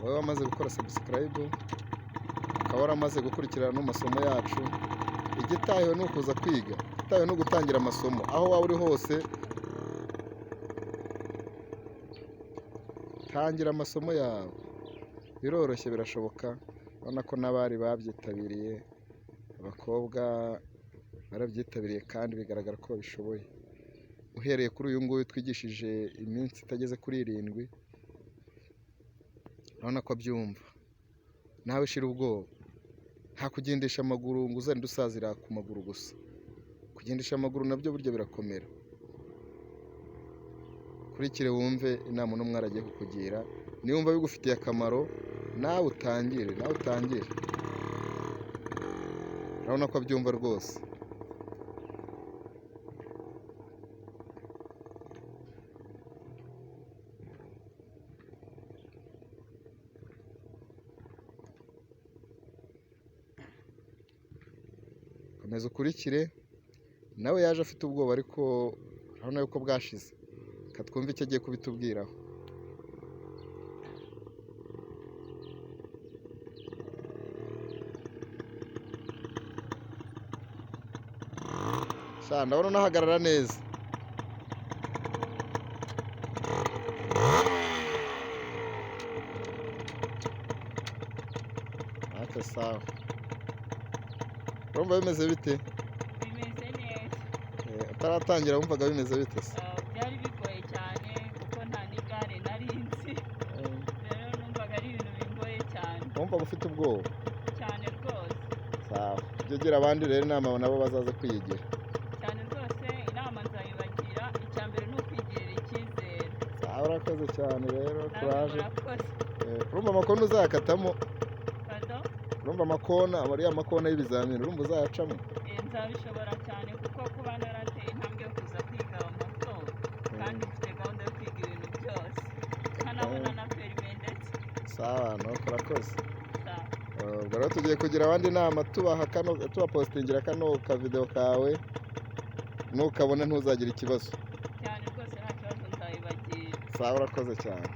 wowe wamaze gukora subscribe ukaba waramaze gukurikirana n'amasomo yacu. Igitahiwe ni ukuza kwiga, igitahiwe ni ugutangira amasomo aho waba uri hose. Tangira amasomo yawe, biroroshye, birashoboka. Urabona ko n'abari babyitabiriye, abakobwa barabyitabiriye kandi bigaragara ko babishoboye. Uhereye kuri uyu nguyu twigishije iminsi itageze kuri 7, urabona ko abyumva. Nawe shira ubwoba, nta kugendesha amaguru ngo uzarinde usazira ku maguru gusa. Kugendesha amaguru nabyo burya birakomera. Kurikire wumve inama n'umwari agiye kukugira, niwumva bigufitiye akamaro nawe utangire, urabona ko abyumva rwose. Komeza ukurikire, nawe yaje afite ubwoba ariko urabona yuko bwashize. Reka twumve icyo agiye kubitubwiraho. Ndabona unahagarara neza. Ate sawa. Urumva bimeze bite? Bimeze neza. Utaratangira wumvaga bimeze bite se? Byari bigoye cyane kuko nta n'igare nari nzi. Rero numvaga ari ibintu bigoye cyane. Wumva ufite ubwoba? Cyane rwose. Sawa. Ujye ugira abandi rero inama nabo bazaze kwiyigira. Cyane rwose inama nzayibagira, icya mbere ni ukwigirira icyizere. Sawa, urakoze cyane rero, turaje. Urakoze. Urumva amakona uzayakatamo? Pardon? Urumva amakona, ariya makona y'ibizamini, urumva uzayacamo? Nzabishobora cyane kuko kuba narateye intambwe yo kuza kwiga moto kandi mfite gahunda yo kwiga ibintu byose. Nkanabona na perime ndetse. Sawa, nuko urakoze. Sawa. Ubwo rero tugiye kugira abandi inama tubapostingira kano kavideo kawe, nukabona ntuzagire ikibazo. Cyane rwose nta kibazo nzayibagira. Sawa, urakoze cyane.